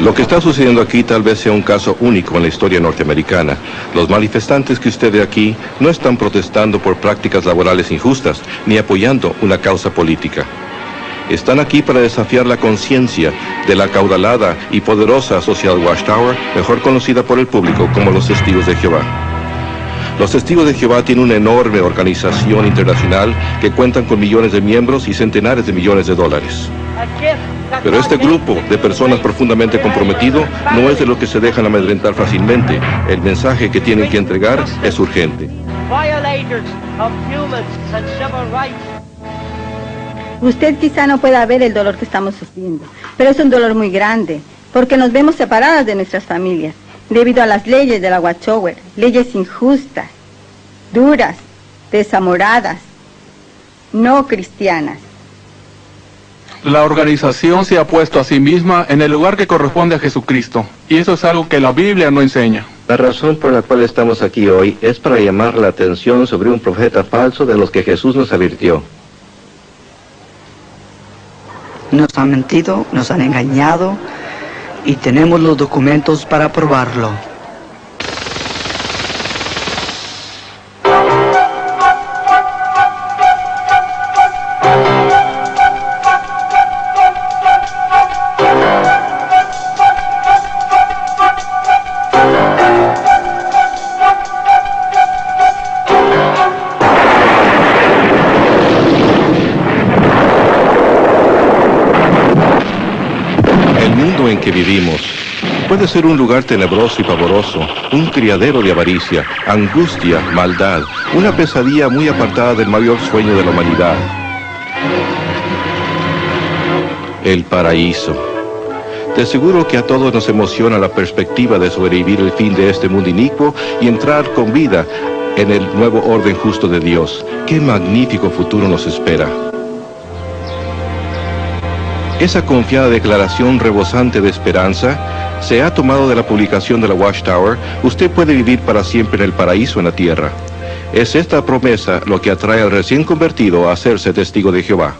Lo que está sucediendo aquí tal vez sea un caso único en la historia norteamericana. Los manifestantes que usted ve aquí no están protestando por prácticas laborales injustas, ni apoyando una causa política. Están aquí para desafiar la conciencia de la acaudalada y poderosa Sociedad Watchtower, mejor conocida por el público como los Testigos de Jehová. Los Testigos de Jehová tienen una enorme organización internacional que cuentan con millones de miembros y centenares de millones de dólares. Pero este grupo de personas profundamente comprometido no es de los que se dejan amedrentar fácilmente. El mensaje que tienen que entregar es urgente. Usted quizá no pueda ver el dolor que estamos sufriendo, pero es un dolor muy grande, porque nos vemos separadas de nuestras familias, debido a las leyes de la Watchtower, leyes injustas, duras, desamoradas, no cristianas. La organización se ha puesto a sí misma en el lugar que corresponde a Jesucristo, y eso es algo que la Biblia no enseña. La razón por la cual estamos aquí hoy es para llamar la atención sobre un profeta falso de los que Jesús nos advirtió. Nos han mentido, nos han engañado, y tenemos los documentos para probarlo. Que vivimos puede ser un lugar tenebroso y pavoroso, un criadero de avaricia, angustia, maldad, una pesadilla muy apartada del mayor sueño de la humanidad: el paraíso. De seguro que a todos nos emociona la perspectiva de sobrevivir el fin de este mundo inicuo y entrar con vida en el nuevo orden justo de Dios. ¡Qué magnífico futuro nos espera! Esa confiada declaración rebosante de esperanza se ha tomado de la publicación de la Watchtower. Usted puede vivir para siempre en el paraíso en la tierra. Es esta promesa lo que atrae al recién convertido a hacerse testigo de Jehová.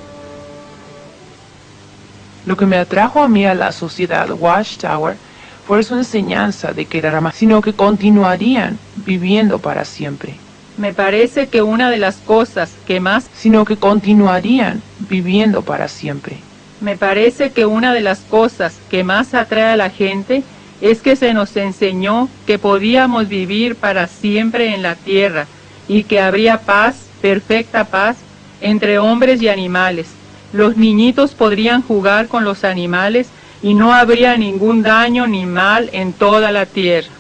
Lo que me atrajo a mí a la sociedad Watchtower fue su enseñanza de que era más, sino que continuarían viviendo para siempre. Me parece que una de las cosas que más... Sino que continuarían viviendo para siempre. Me parece que una de las cosas que más atrae a la gente es que se nos enseñó que podíamos vivir para siempre en la tierra y que habría paz, perfecta paz, entre hombres y animales. Los niñitos podrían jugar con los animales y no habría ningún daño ni mal en toda la tierra.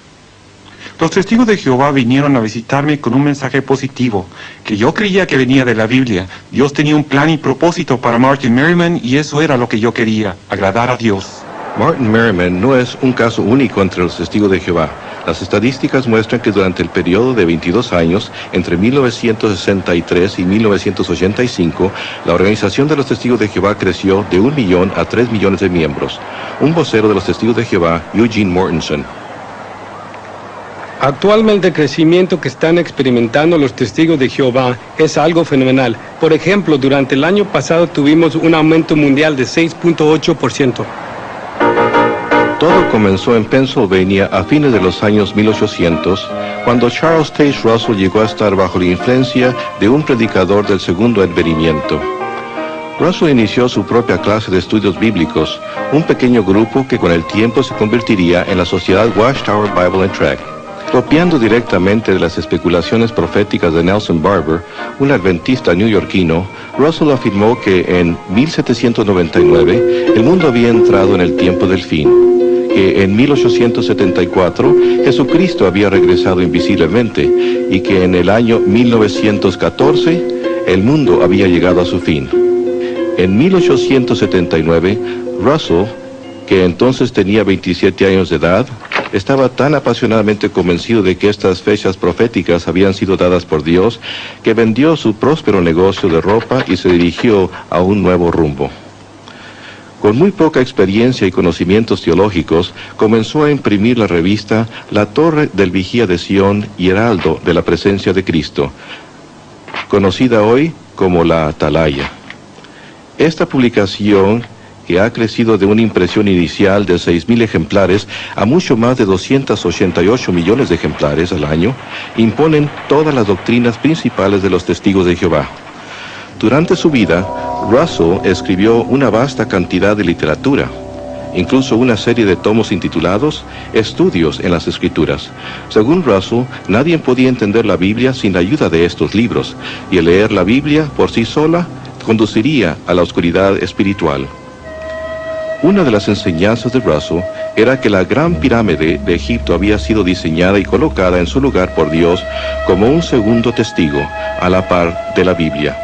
Los testigos de Jehová vinieron a visitarme con un mensaje positivo, que yo creía que venía de la Biblia. Dios tenía un plan y propósito para Martin Merriman y eso era lo que yo quería, agradar a Dios. Martin Merriman no es un caso único entre los testigos de Jehová. Las estadísticas muestran que durante el periodo de 22 años, entre 1963 y 1985, la organización de los testigos de Jehová creció de 1 millón a 3 millones de miembros. Un vocero de los testigos de Jehová, Eugene Mortensen. Actualmente el crecimiento que están experimentando los testigos de Jehová es algo fenomenal. Por ejemplo, durante el año pasado tuvimos un aumento mundial de 6.8%. Todo comenzó en Pennsylvania a fines de los años 1800, cuando Charles Taze Russell llegó a estar bajo la influencia de un predicador del segundo advenimiento. Russell inició su propia clase de estudios bíblicos, un pequeño grupo que con el tiempo se convertiría en la Sociedad Watchtower Bible and Tract. Copiando directamente de las especulaciones proféticas de Nelson Barber, un adventista neoyorquino, Russell afirmó que en 1799 el mundo había entrado en el tiempo del fin, que en 1874 Jesucristo había regresado invisiblemente y que en el año 1914 el mundo había llegado a su fin. En 1879, Russell, que entonces tenía 27 años de edad, estaba tan apasionadamente convencido de que estas fechas proféticas habían sido dadas por Dios, que vendió su próspero negocio de ropa y se dirigió a un nuevo rumbo. Con muy poca experiencia y conocimientos teológicos, comenzó a imprimir la revista La Torre del Vigía de Sión y Heraldo de la Presencia de Cristo, conocida hoy como la Atalaya. Esta publicación, que ha crecido de una impresión inicial de 6.000 ejemplares a mucho más de 288 millones de ejemplares al año, imponen todas las doctrinas principales de los testigos de Jehová. Durante su vida, Russell escribió una vasta cantidad de literatura, incluso una serie de tomos intitulados Estudios en las Escrituras. Según Russell, nadie podía entender la Biblia sin la ayuda de estos libros, y el leer la Biblia por sí sola conduciría a la oscuridad espiritual. Una de las enseñanzas de Russell era que la Gran Pirámide de Egipto había sido diseñada y colocada en su lugar por Dios como un segundo testigo, a la par de la Biblia.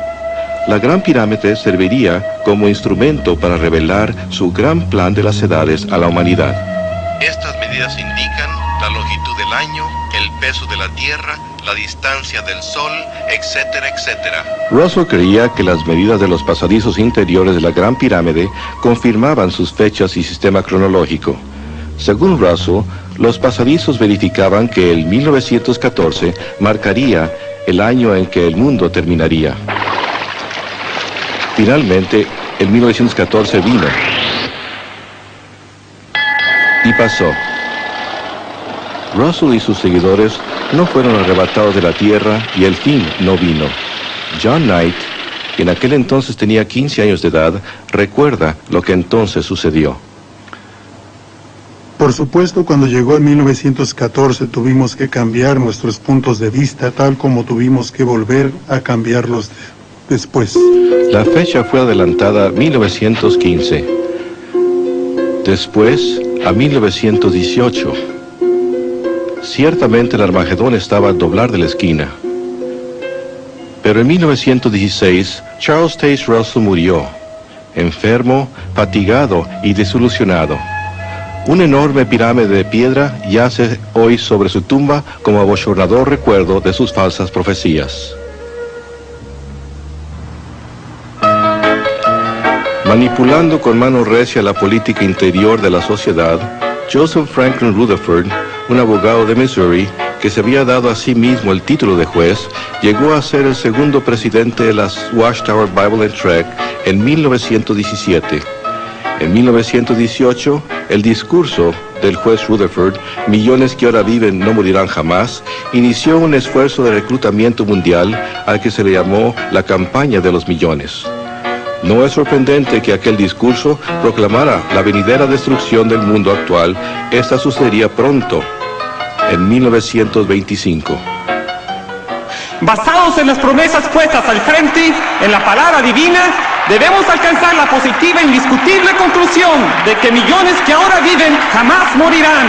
La Gran Pirámide serviría como instrumento para revelar su gran plan de las edades a la humanidad. Estas medidas indican la longitud del año, el peso de la Tierra, la distancia del Sol, etcétera, etcétera. Russell creía que las medidas de los pasadizos interiores de la Gran Pirámide confirmaban sus fechas y sistema cronológico. Según Russell, los pasadizos verificaban que el 1914 marcaría el año en que el mundo terminaría. Finalmente, el 1914 vino. Y pasó. Russell y sus seguidores no fueron arrebatados de la tierra y el fin no vino. John Knight, que en aquel entonces tenía 15 años de edad, recuerda lo que entonces sucedió. Por supuesto, cuando llegó el 1914 tuvimos que cambiar nuestros puntos de vista, tal como tuvimos que volver a cambiarlos después. La fecha fue adelantada a 1915, después a 1918. Ciertamente el Armagedón estaba al doblar de la esquina. Pero en 1916, Charles Taze Russell murió, enfermo, fatigado y desilusionado. Una enorme pirámide de piedra yace hoy sobre su tumba como abochornador recuerdo de sus falsas profecías. Manipulando con mano recia la política interior de la sociedad, Joseph Franklin Rutherford, un abogado de Missouri, que se había dado a sí mismo el título de juez, llegó a ser el segundo presidente de la Watchtower Bible and Tract en 1917. En 1918, el discurso del juez Rutherford, "Millones que ahora viven no morirán jamás", inició un esfuerzo de reclutamiento mundial al que se le llamó la campaña de los millones. No es sorprendente que aquel discurso proclamara la venidera destrucción del mundo actual. Esta sucedería pronto, en 1925. Basados en las promesas puestas al frente, en la palabra divina, debemos alcanzar la positiva e indiscutible conclusión de que millones que ahora viven jamás morirán.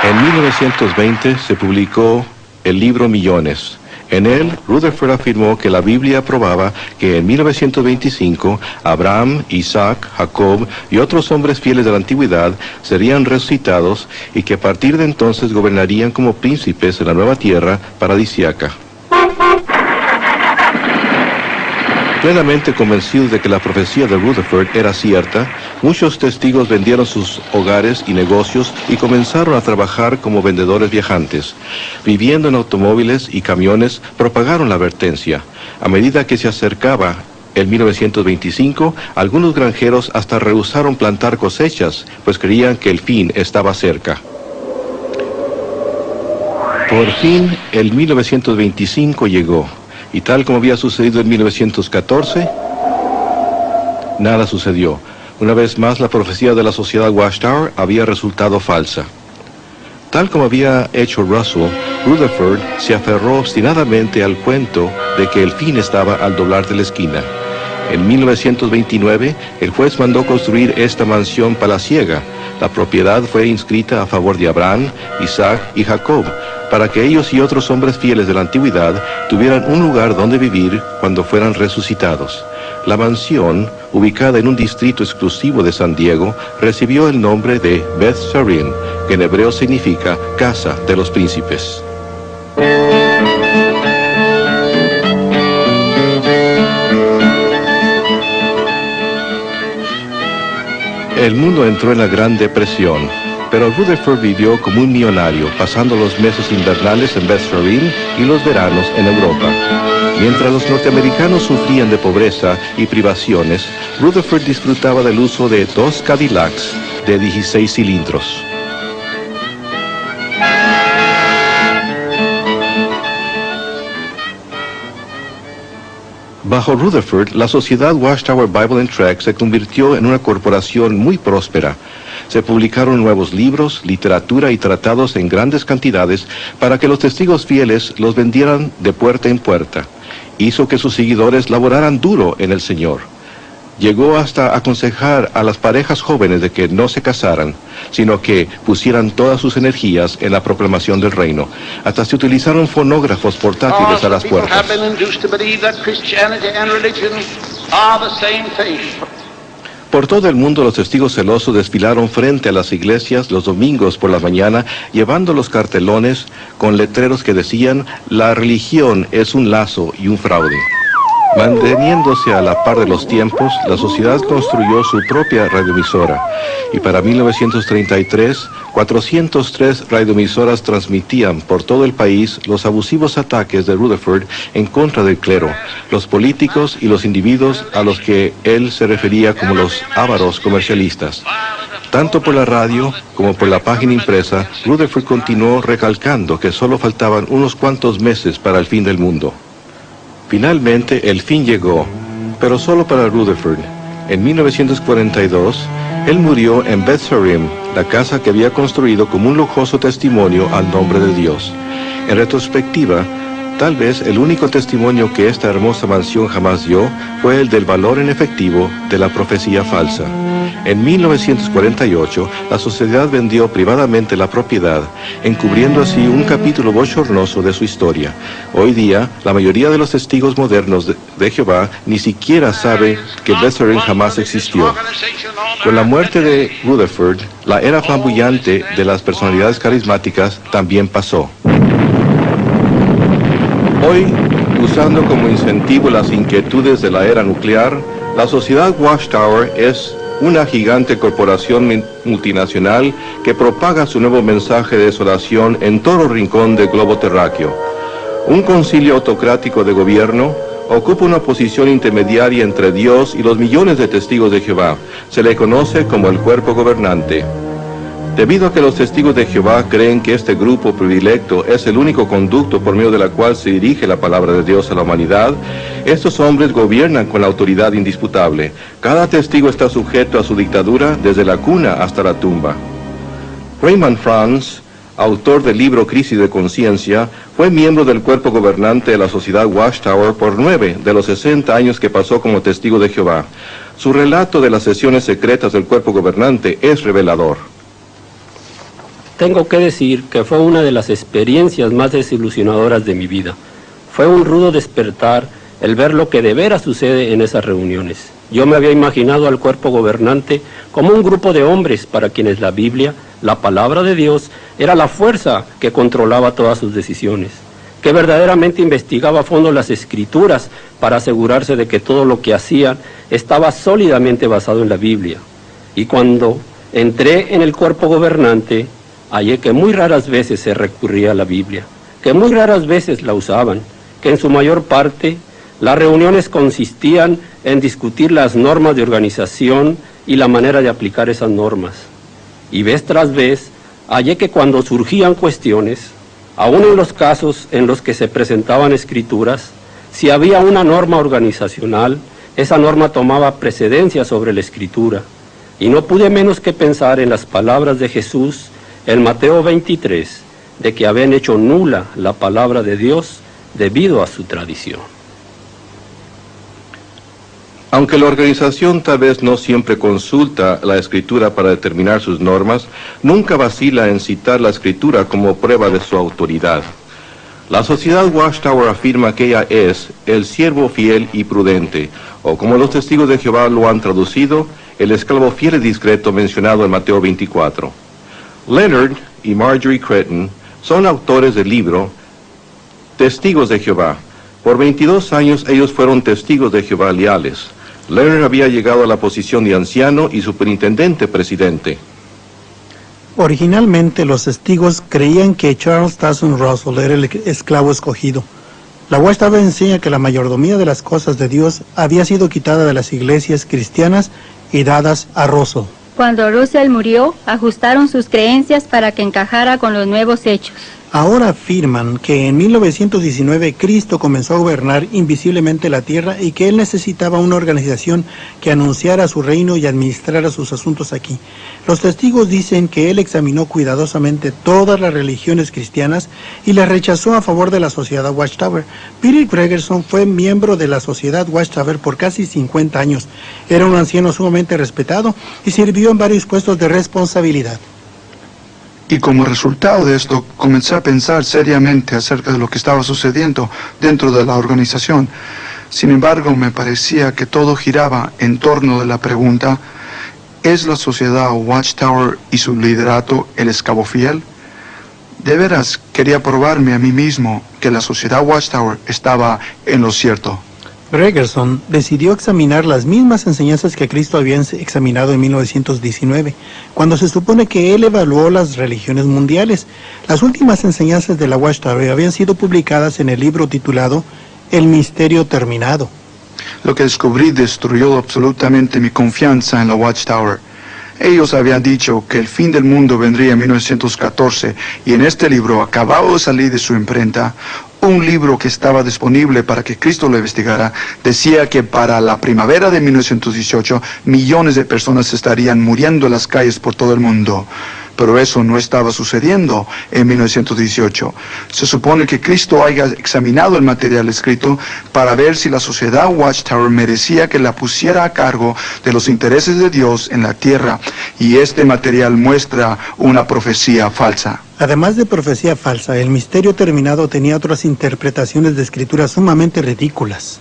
En 1920 se publicó el libro Millones. En él, Rutherford afirmó que la Biblia probaba que en 1925 Abraham, Isaac, Jacob y otros hombres fieles de la antigüedad serían resucitados y que a partir de entonces gobernarían como príncipes en la nueva tierra paradisíaca. Plenamente convencidos de que la profecía de Rutherford era cierta, muchos testigos vendieron sus hogares y negocios y comenzaron a trabajar como vendedores viajantes. Viviendo en automóviles y camiones, propagaron la advertencia. A medida que se acercaba el 1925, algunos granjeros hasta rehusaron plantar cosechas, pues creían que el fin estaba cerca. Por fin, el 1925 llegó. Y tal como había sucedido en 1914, nada sucedió. Una vez más, la profecía de la sociedad Watchtower había resultado falsa. Tal como había hecho Russell, Rutherford se aferró obstinadamente al cuento de que el fin estaba al doblar de la esquina. En 1929, el juez mandó construir esta mansión palaciega. La propiedad fue inscrita a favor de Abraham, Isaac y Jacob, para que ellos y otros hombres fieles de la antigüedad tuvieran un lugar donde vivir cuando fueran resucitados. La mansión, ubicada en un distrito exclusivo de San Diego, recibió el nombre de Beth Sarin, que en hebreo significa Casa de los Príncipes. El mundo entró en la Gran Depresión, pero Rutherford vivió como un millonario, pasando los meses invernales en Beth Sarin y los veranos en Europa. Mientras los norteamericanos sufrían de pobreza y privaciones, Rutherford disfrutaba del uso de 2 Cadillacs de 16 cilindros. Bajo Rutherford, la sociedad Watchtower Bible and Tract se convirtió en una corporación muy próspera. Se publicaron nuevos libros, literatura y tratados en grandes cantidades para que los testigos fieles los vendieran de puerta en puerta. Hizo que sus seguidores laboraran duro en el Señor. Llegó hasta aconsejar a las parejas jóvenes de que no se casaran, sino que pusieran todas sus energías en la proclamación del reino. Hasta se utilizaron fonógrafos portátiles a las puertas. Por todo el mundo los testigos celosos desfilaron frente a las iglesias los domingos por la mañana, llevando los cartelones con letreros que decían: la religión es un lazo y un fraude. Manteniéndose a la par de los tiempos, la sociedad construyó su propia radioemisora, y para 1933, 403 radioemisoras transmitían por todo el país los abusivos ataques de Rutherford en contra del clero, los políticos y los individuos a los que él se refería como los ávaros comercialistas. Tanto por la radio como por la página impresa, Rutherford continuó recalcando que solo faltaban unos cuantos meses para el fin del mundo. Finalmente, el fin llegó, pero solo para Rutherford. En 1942, él murió en Beth Sarim, la casa que había construido como un lujoso testimonio al nombre de Dios. En retrospectiva, tal vez el único testimonio que esta hermosa mansión jamás dio fue el del valor en efectivo de la profecía falsa. En 1948, la sociedad vendió privadamente la propiedad, encubriendo así un capítulo bochornoso de su historia. Hoy día, la mayoría de los testigos modernos de Jehová ni siquiera sabe que Beth Sarim jamás existió. Con la muerte de Rutherford, la era flamboyante de las personalidades carismáticas también pasó. Hoy, usando como incentivo las inquietudes de la era nuclear, la sociedad Watchtower es una gigante corporación multinacional que propaga su nuevo mensaje de desolación en todo rincón del globo terráqueo. Un concilio autocrático de gobierno ocupa una posición intermediaria entre Dios y los millones de testigos de Jehová. Se le conoce como el cuerpo gobernante. Debido a que los testigos de Jehová creen que este grupo predilecto es el único conducto por medio de la cual se dirige la palabra de Dios a la humanidad, estos hombres gobiernan con la autoridad indisputable. Cada testigo está sujeto a su dictadura desde la cuna hasta la tumba. Raymond Franz, autor del libro Crisis de Conciencia, fue miembro del cuerpo gobernante de la sociedad Watchtower por 9 de los 60 años que pasó como testigo de Jehová. Su relato de las sesiones secretas del cuerpo gobernante es revelador. Tengo que decir que fue una de las experiencias más desilusionadoras de mi vida. Fue un rudo despertar el ver lo que de veras sucede en esas reuniones. Yo me había imaginado al cuerpo gobernante como un grupo de hombres para quienes la Biblia, la palabra de Dios, era la fuerza que controlaba todas sus decisiones, que verdaderamente investigaba a fondo las Escrituras para asegurarse de que todo lo que hacían estaba sólidamente basado en la Biblia. Y cuando entré en el cuerpo gobernante, hallé que muy raras veces se recurría a la Biblia, que muy raras veces la usaban, que en su mayor parte las reuniones consistían en discutir las normas de organización y la manera de aplicar esas normas. Y vez tras vez, hallé que cuando surgían cuestiones, aún en los casos en los que se presentaban escrituras, si había una norma organizacional, esa norma tomaba precedencia sobre la escritura. Y no pude menos que pensar en las palabras de Jesús en Mateo 23, de que habían hecho nula la palabra de Dios debido a su tradición. Aunque la organización tal vez no siempre consulta la Escritura para determinar sus normas, nunca vacila en citar la Escritura como prueba de su autoridad. La sociedad Watchtower afirma que ella es el siervo fiel y prudente, o como los testigos de Jehová lo han traducido, el esclavo fiel y discreto mencionado en Mateo 24. Leonard y Marjorie Creighton son autores del libro Testigos de Jehová. Por 22 años ellos fueron testigos de Jehová leales. Leonard había llegado a la posición de anciano y superintendente presidente. Originalmente los testigos creían que Charles Taze Russell era el esclavo escogido, La Watchtower enseña que la mayordomía de las cosas de Dios había sido quitada de las iglesias cristianas y dadas a Russell. Cuando Russell murió, ajustaron sus creencias para que encajara con los nuevos hechos. Ahora afirman que en 1919 Cristo comenzó a gobernar invisiblemente la tierra y que Él necesitaba una organización que anunciara su reino y administrara sus asuntos aquí. Los testigos dicen que Él examinó cuidadosamente todas las religiones cristianas y las rechazó a favor de la Sociedad Watchtower. Peter Gregerson fue miembro de la Sociedad Watchtower por casi 50 años. Era un anciano sumamente respetado y sirvió en varios puestos de responsabilidad. Y como resultado de esto, comencé a pensar seriamente acerca de lo que estaba sucediendo dentro de la organización. Sin embargo, me parecía que todo giraba en torno de la pregunta, ¿es la sociedad Watchtower y su liderato el esclavo fiel? De veras, quería probarme a mí mismo que la sociedad Watchtower estaba en lo cierto. Gregerson decidió examinar las mismas enseñanzas que Cristo había examinado en 1919, cuando se supone que él evaluó las religiones mundiales. Las últimas enseñanzas de la Watchtower habían sido publicadas en el libro titulado El Misterio Terminado. Lo que descubrí destruyó absolutamente mi confianza en la Watchtower. Ellos habían dicho que el fin del mundo vendría en 1914 y en este libro, acabado de salir de su imprenta, un libro que estaba disponible para que Cristo lo investigara, decía que para la primavera de 1918 millones de personas estarían muriendo en las calles por todo el mundo. Pero eso no estaba sucediendo en 1918. Se supone que Cristo haya examinado el material escrito para ver si la sociedad Watchtower merecía que la pusiera a cargo de los intereses de Dios en la tierra. Y este material muestra una profecía falsa. Además de profecía falsa, el misterio terminado tenía otras interpretaciones de escrituras sumamente ridículas.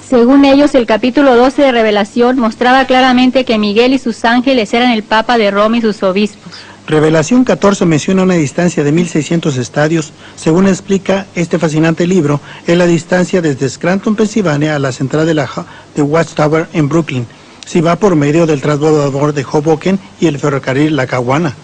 Según ellos, el capítulo 12 de Revelación mostraba claramente que Miguel y sus ángeles eran el Papa de Roma y sus obispos. Revelación 14 menciona una distancia de 1600 estadios. Según explica este fascinante libro, es la distancia desde Scranton, Pensilvania, a la central de Watchtower en Brooklyn, si va por medio del transbordador de Hoboken y el ferrocarril Lackawanna.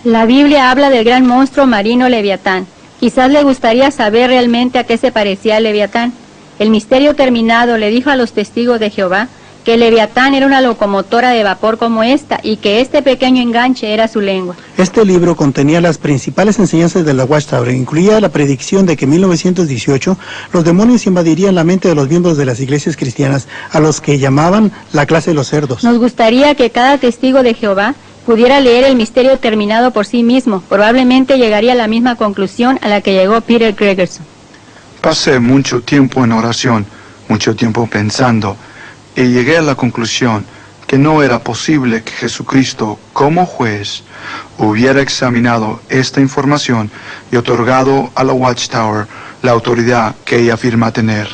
La Biblia habla del gran monstruo marino Leviatán. Quizás le gustaría saber realmente a qué se parecía el Leviatán. El misterio terminado le dijo a los testigos de Jehová que el Leviatán era una locomotora de vapor como esta y que este pequeño enganche era su lengua. Este libro contenía las principales enseñanzas de la Watchtower, incluía la predicción de que en 1918 los demonios invadirían la mente de los miembros de las iglesias cristianas, a los que llamaban la clase de los cerdos. Nos gustaría que cada testigo de Jehová pudiera leer el misterio terminado por sí mismo. Probablemente llegaría a la misma conclusión a la que llegó Peter Gregerson. Pasé mucho tiempo en oración, mucho tiempo pensando, y llegué a la conclusión que no era posible que Jesucristo, como juez, hubiera examinado esta información y otorgado a la Watchtower la autoridad que ella afirma tener.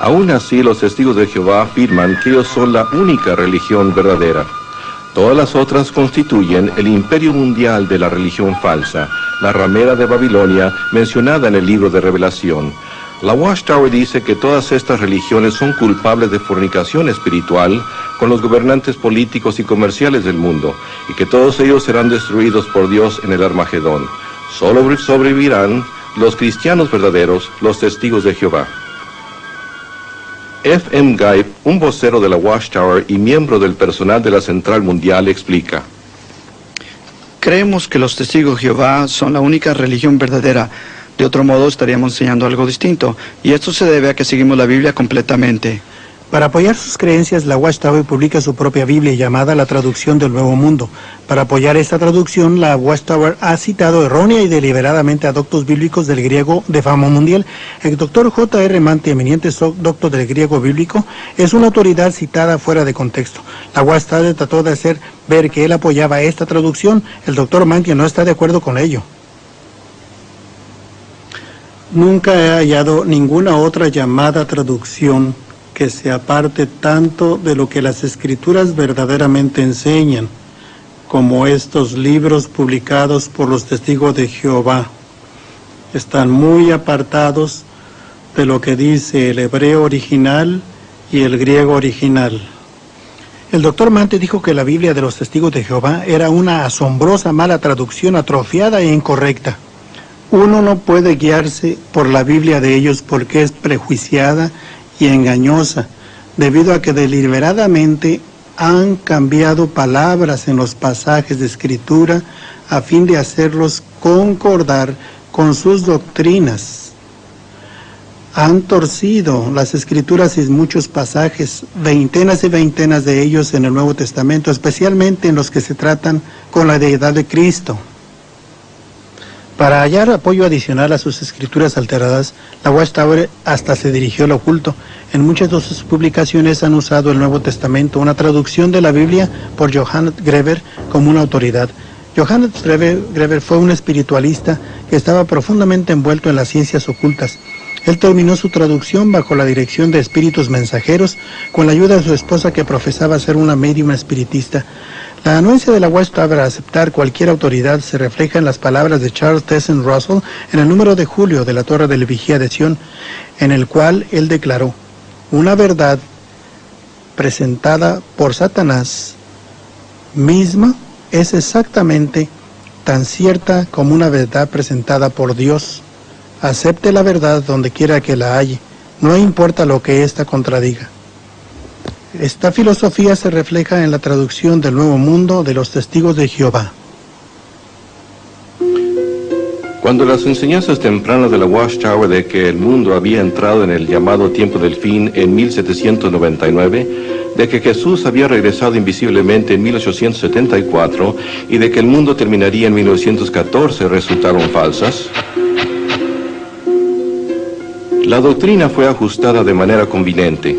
Aún así, los testigos de Jehová afirman que ellos son la única religión verdadera. Todas las otras constituyen el imperio mundial de la religión falsa, la ramera de Babilonia mencionada en el libro de Revelación. La Watchtower dice que todas estas religiones son culpables de fornicación espiritual con los gobernantes políticos y comerciales del mundo, y que todos ellos serán destruidos por Dios en el Armagedón. Solo sobrevivirán los cristianos verdaderos, los testigos de Jehová. F. M. Guy, un vocero de la Watchtower y miembro del personal de la Central Mundial, explica: creemos que los testigos de Jehová son la única religión verdadera. De otro modo estaríamos enseñando algo distinto, y esto se debe a que seguimos la Biblia completamente. Para apoyar sus creencias, la Watchtower publica su propia Biblia llamada La Traducción del Nuevo Mundo. Para apoyar esta traducción, la Watchtower ha citado errónea y deliberadamente a doctos bíblicos del griego de fama mundial. El doctor J. R. Manti, eminente doctor del griego bíblico, es una autoridad citada fuera de contexto. La Watchtower trató de hacer ver que él apoyaba esta traducción. El doctor Manti no está de acuerdo con ello. Nunca he hallado ninguna otra llamada traducción que se aparte tanto de lo que las Escrituras verdaderamente enseñan, como estos libros publicados por los testigos de Jehová. Están muy apartados de lo que dice el hebreo original y el griego original. El doctor Mante dijo que la Biblia de los testigos de Jehová era una asombrosa mala traducción atrofiada e incorrecta. Uno no puede guiarse por la Biblia de ellos porque es prejuiciada y engañosa, debido a que deliberadamente han cambiado palabras en los pasajes de Escritura a fin de hacerlos concordar con sus doctrinas. Han torcido las Escrituras en muchos pasajes, veintenas y veintenas de ellos en el Nuevo Testamento, especialmente en los que se tratan con la deidad de Cristo. Para hallar apoyo adicional a sus escrituras alteradas, la Watchtower hasta se dirigió al oculto. En muchas de sus publicaciones han usado el Nuevo Testamento, una traducción de la Biblia por Johannes Greber, como una autoridad. Johannes Greber fue un espiritualista que estaba profundamente envuelto en las ciencias ocultas. Él terminó su traducción bajo la dirección de espíritus mensajeros, con la ayuda de su esposa que profesaba ser una médium espiritista. La anuencia de la Watchtower a aceptar cualquier autoridad se refleja en las palabras de Charles Taze Russell en el número de julio de la Torre de la Vigía de Sion, en el cual él declaró: una verdad presentada por Satanás misma es exactamente tan cierta como una verdad presentada por Dios. Acepte la verdad donde quiera que la halle, no importa lo que ésta contradiga. Esta filosofía se refleja en la traducción del Nuevo Mundo de los Testigos de Jehová. Cuando las enseñanzas tempranas de la Watchtower de que el mundo había entrado en el llamado tiempo del fin en 1799, de que Jesús había regresado invisiblemente en 1874 y de que el mundo terminaría en 1914 resultaron falsas, la doctrina fue ajustada de manera conveniente.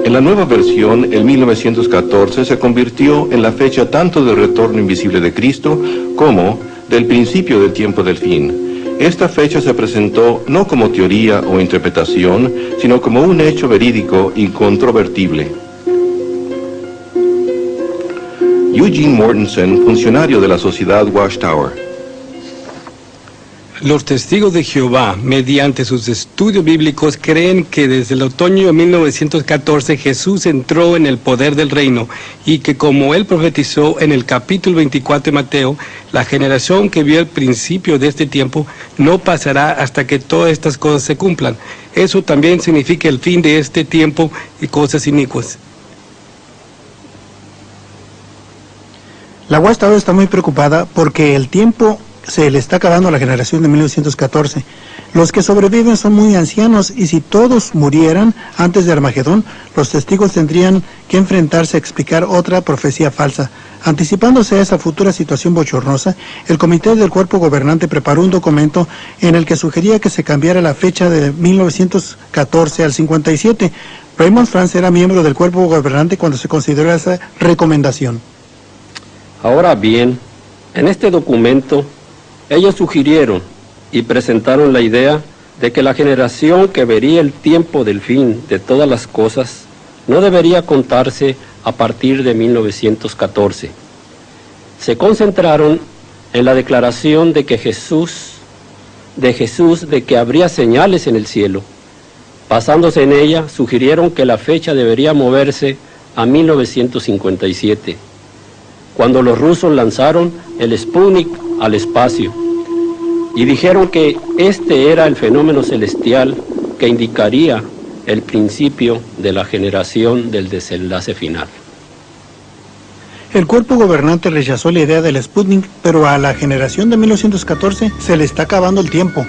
En la nueva versión, el 1914 se convirtió en la fecha tanto del retorno invisible de Cristo como del principio del tiempo del fin. Esta fecha se presentó no como teoría o interpretación, sino como un hecho verídico incontrovertible. Eugene Mortensen, funcionario de la Sociedad Watchtower. Los testigos de Jehová, mediante sus estudios bíblicos, creen que desde el otoño de 1914 Jesús entró en el poder del reino y que, como él profetizó en el capítulo 24 de Mateo, la generación que vio el principio de este tiempo no pasará hasta que todas estas cosas se cumplan. Eso también significa el fin de este tiempo y cosas inicuas. La Watchtower está muy preocupada porque el tiempo se le está acabando a la generación de 1914. Los que sobreviven son muy ancianos y si todos murieran antes de Armagedón, los testigos tendrían que enfrentarse a explicar otra profecía falsa. Anticipándose a esa futura situación bochornosa, el comité del cuerpo gobernante preparó un documento en el que sugería que se cambiara la fecha de 1914 al 57. Raymond France era miembro del cuerpo gobernante cuando se consideró esa recomendación. Ahora bien, en este documento, ellos sugirieron y presentaron la idea de que la generación que vería el tiempo del fin de todas las cosas no debería contarse a partir de 1914. Se concentraron en la declaración de Jesús de que habría señales en el cielo. Basándose en ella, sugirieron que la fecha debería moverse a 1957, cuando los rusos lanzaron el Sputnik al espacio, y dijeron que este era el fenómeno celestial que indicaría el principio de la generación del desenlace final. El cuerpo gobernante rechazó la idea del Sputnik, pero a la generación de 1914 se le está acabando el tiempo.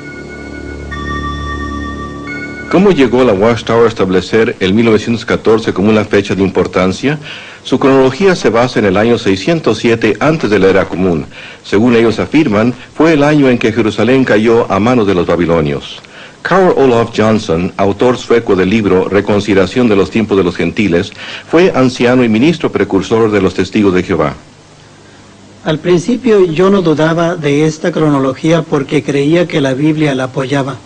¿Cómo llegó la Watchtower a establecer el 1914 como una fecha de importancia? Su cronología se basa en el año 607 antes de la Era Común. Según ellos afirman, fue el año en que Jerusalén cayó a manos de los babilonios. Carl Olof Johnson, autor sueco del libro Reconciliación de los tiempos de los gentiles, fue anciano y ministro precursor de los Testigos de Jehová. Al principio yo no dudaba de esta cronología porque creía que la Biblia la apoyaba.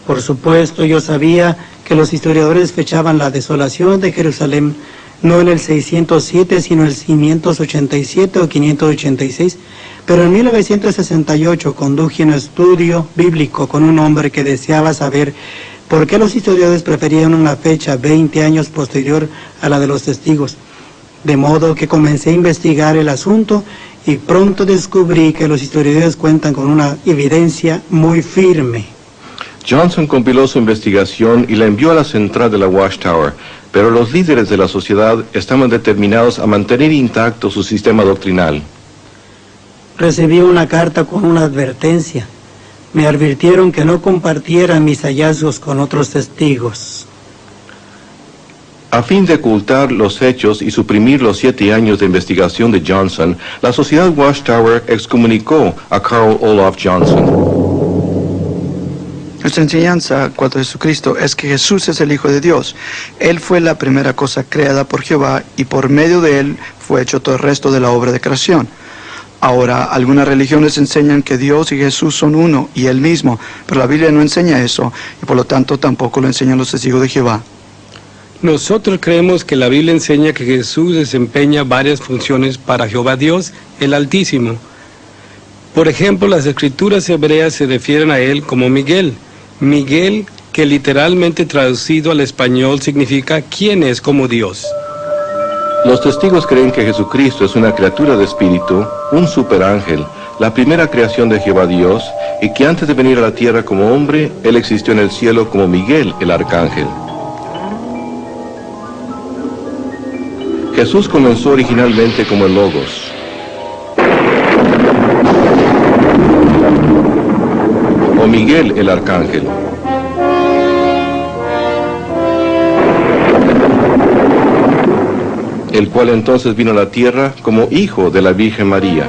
Por supuesto, yo sabía que los historiadores fechaban la desolación de Jerusalén no en el 607, sino en el 587 o 586, pero en 1968 conduje un estudio bíblico con un hombre que deseaba saber por qué los historiadores preferían una fecha 20 años posterior a la de los testigos. De modo que comencé a investigar el asunto y pronto descubrí que los historiadores cuentan con una evidencia muy firme. Johnson compiló su investigación y la envió a la central de la Watchtower, pero los líderes de la sociedad estaban determinados a mantener intacto su sistema doctrinal. Recibí una carta con una advertencia. Me advirtieron que no compartiera mis hallazgos con otros testigos. A fin de ocultar los hechos y suprimir los 7 años de investigación de Johnson, la sociedad Watchtower excomunicó a Carl Olof Johnson. Nuestra enseñanza cuanto a Jesucristo es que Jesús es el Hijo de Dios. Él fue la primera cosa creada por Jehová y por medio de él fue hecho todo el resto de la obra de creación. Ahora, algunas religiones enseñan que Dios y Jesús son uno y él mismo, pero la Biblia no enseña eso y por lo tanto tampoco lo enseñan los testigos de Jehová. Nosotros creemos que la Biblia enseña que Jesús desempeña varias funciones para Jehová Dios, el Altísimo. Por ejemplo, las escrituras hebreas se refieren a él como Miguel. Miguel, que literalmente traducido al español significa ¿quién es como Dios? Los testigos creen que Jesucristo es una criatura de espíritu, un superángel, la primera creación de Jehová Dios, y que antes de venir a la tierra como hombre, él existió en el cielo como Miguel, el arcángel. Jesús comenzó originalmente como el Logos. O Miguel, el arcángel. El cual entonces vino a la tierra como hijo de la Virgen María.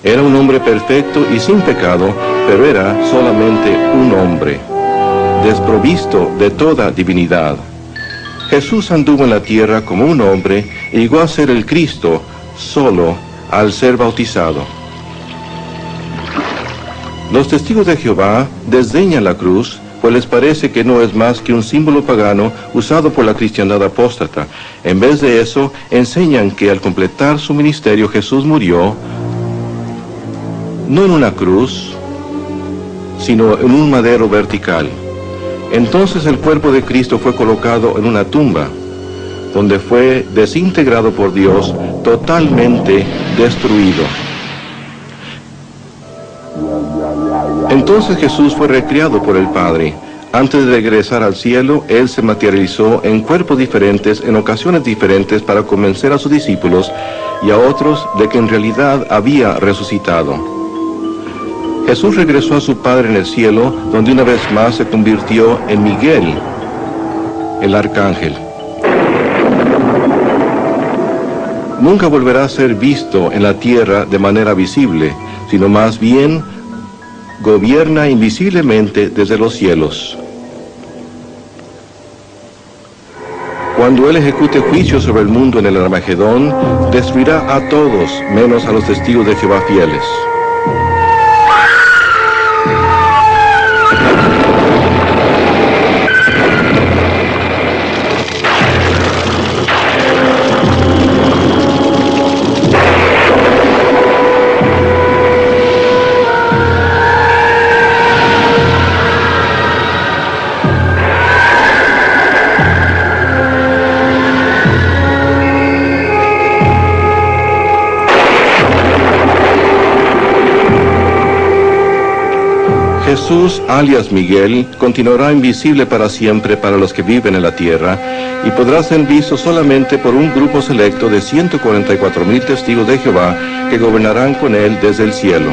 Era un hombre perfecto y sin pecado, pero era solamente un hombre, desprovisto de toda divinidad. Jesús anduvo en la tierra como un hombre y llegó a ser el Cristo solo al ser bautizado. Los testigos de Jehová desdeñan la cruz, pues les parece que no es más que un símbolo pagano usado por la cristiandad apóstata. En vez de eso, enseñan que al completar su ministerio Jesús murió no en una cruz, sino en un madero vertical. Entonces el cuerpo de Cristo fue colocado en una tumba, donde fue desintegrado por Dios, totalmente destruido. Entonces Jesús fue recreado por el Padre. Antes de regresar al cielo, Él se materializó en cuerpos diferentes, en ocasiones diferentes, para convencer a sus discípulos y a otros de que en realidad había resucitado. Jesús regresó a su Padre en el cielo, donde una vez más se convirtió en Miguel, el arcángel. Nunca volverá a ser visto en la tierra de manera visible, sino más bien gobierna invisiblemente desde los cielos. Cuando Él ejecute juicio sobre el mundo en el Armagedón, destruirá a todos, menos a los testigos de Jehová fieles. Jesús, alias Miguel, continuará invisible para siempre para los que viven en la tierra y podrá ser visto solamente por un grupo selecto de 144,000 testigos de Jehová que gobernarán con él desde el cielo.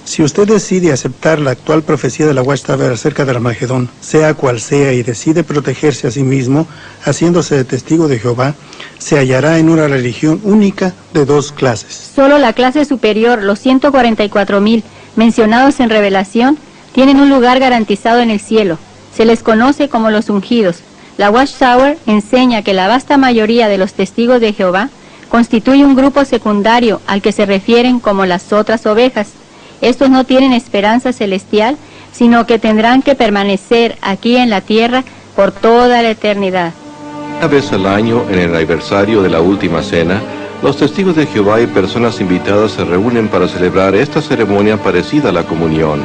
Si usted decide aceptar la actual profecía de la Watchtower acerca del Armagedón, sea cual sea, y decide protegerse a sí mismo, haciéndose de testigo de Jehová, se hallará en una religión única de 2 clases. Solo la clase superior, los 144,000 mencionados en Revelación, tienen un lugar garantizado en el cielo. Se les conoce como los ungidos. La Watchtower enseña que la vasta mayoría de los testigos de Jehová constituye un grupo secundario al que se refieren como las otras ovejas. Estos no tienen esperanza celestial, sino que tendrán que permanecer aquí en la tierra por toda la eternidad. Una vez al año, en el aniversario de la Última Cena, los testigos de Jehová y personas invitadas se reúnen para celebrar esta ceremonia parecida a la comunión.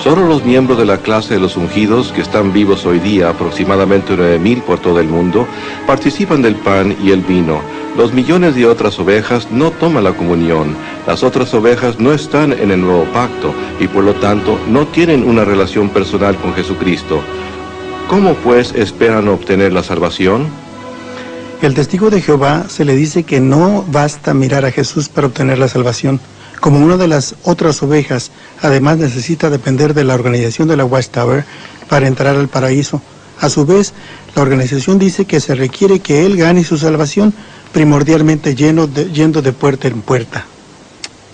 Solo los miembros de la clase de los ungidos, que están vivos hoy día, aproximadamente 9,000 por todo el mundo, participan del pan y el vino. Los millones de otras ovejas no toman la comunión. Las otras ovejas no están en el nuevo pacto y por lo tanto no tienen una relación personal con Jesucristo. ¿Cómo pues esperan obtener la salvación? El testigo de Jehová se le dice que no basta mirar a Jesús para obtener la salvación. Como una de las otras ovejas, además necesita depender de la organización de la Watchtower para entrar al paraíso. A su vez, la organización dice que se requiere que él gane su salvación, primordialmente yendo de puerta en puerta.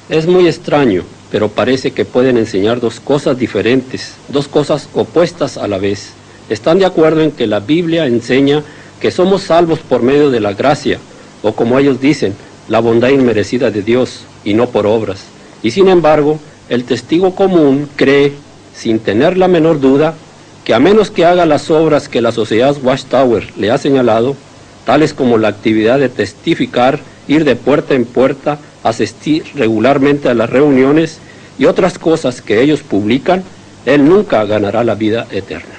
Es muy extraño, pero parece que pueden enseñar dos cosas diferentes, dos cosas opuestas a la vez. Están de acuerdo en que la Biblia enseña que somos salvos por medio de la gracia, o como ellos dicen, la bondad inmerecida de Dios, y no por obras. Y sin embargo, el testigo común cree, sin tener la menor duda, que a menos que haga las obras que la sociedad Watchtower le ha señalado, tales como la actividad de testificar, ir de puerta en puerta, asistir regularmente a las reuniones y otras cosas que ellos publican, él nunca ganará la vida eterna.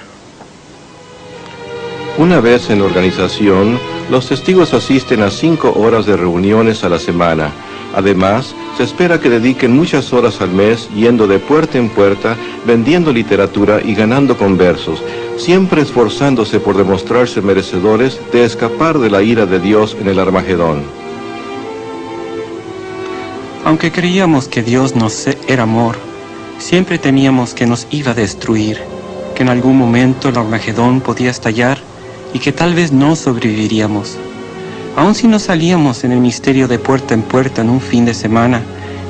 Una vez en la organización, los testigos asisten a 5 horas de reuniones a la semana. Además, se espera que dediquen muchas horas al mes yendo de puerta en puerta, vendiendo literatura y ganando conversos, siempre esforzándose por demostrarse merecedores de escapar de la ira de Dios en el Armagedón. Aunque creíamos que Dios era amor, siempre temíamos que nos iba a destruir, que en algún momento el Armagedón podía estallar y que tal vez no sobreviviríamos. Aun si no salíamos en el misterio de puerta en puerta en un fin de semana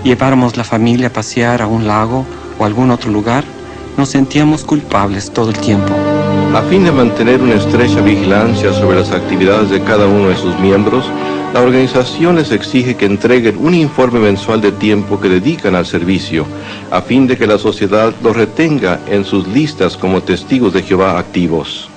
y lleváramos la familia a pasear a un lago o a algún otro lugar, nos sentíamos culpables todo el tiempo. A fin de mantener una estrecha vigilancia sobre las actividades de cada uno de sus miembros, la organización les exige que entreguen un informe mensual de tiempo que dedican al servicio, a fin de que la sociedad los retenga en sus listas como testigos de Jehová activos.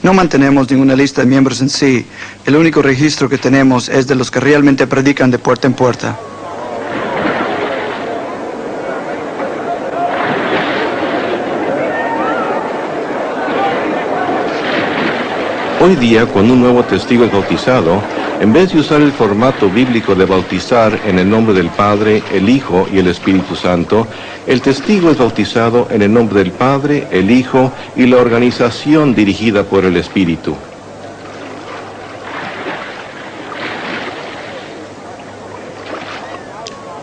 No mantenemos ninguna lista de miembros en sí. El único registro que tenemos es de los que realmente predican de puerta en puerta. Hoy día, cuando un nuevo testigo es bautizado, en vez de usar el formato bíblico de bautizar en el nombre del Padre, el Hijo y el Espíritu Santo, el testigo es bautizado en el nombre del Padre, el Hijo y la organización dirigida por el Espíritu.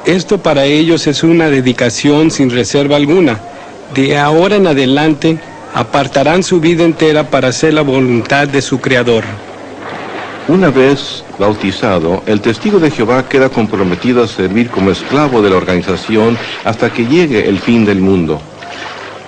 Esto para ellos es una dedicación sin reserva alguna. De ahora en adelante, apartarán su vida entera para hacer la voluntad de su Creador. Una vez bautizado, el testigo de Jehová queda comprometido a servir como esclavo de la organización hasta que llegue el fin del mundo.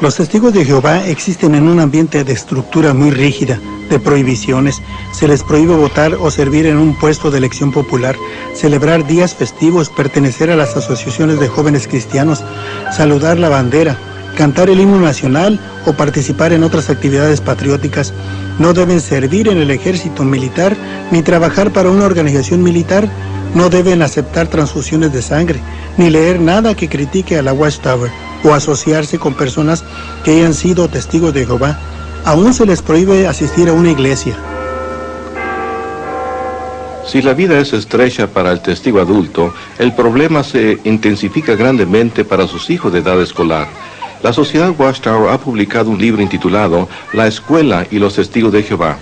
Los testigos de Jehová existen en un ambiente de estructura muy rígida, de prohibiciones. Se les prohíbe votar o servir en un puesto de elección popular, celebrar días festivos, pertenecer a las asociaciones de jóvenes cristianos, saludar la bandera, cantar el himno nacional o participar en otras actividades patrióticas. No deben servir en el ejército militar ni trabajar para una organización militar. No deben aceptar transfusiones de sangre ni leer nada que critique a la Watchtower o asociarse con personas que hayan sido testigos de Jehová. Aún se les prohíbe asistir a una iglesia. Si la vida es estrecha para el testigo adulto, el problema se intensifica grandemente para sus hijos de edad escolar. La Sociedad Watchtower ha publicado un libro intitulado La Escuela y los Testigos de Jehová.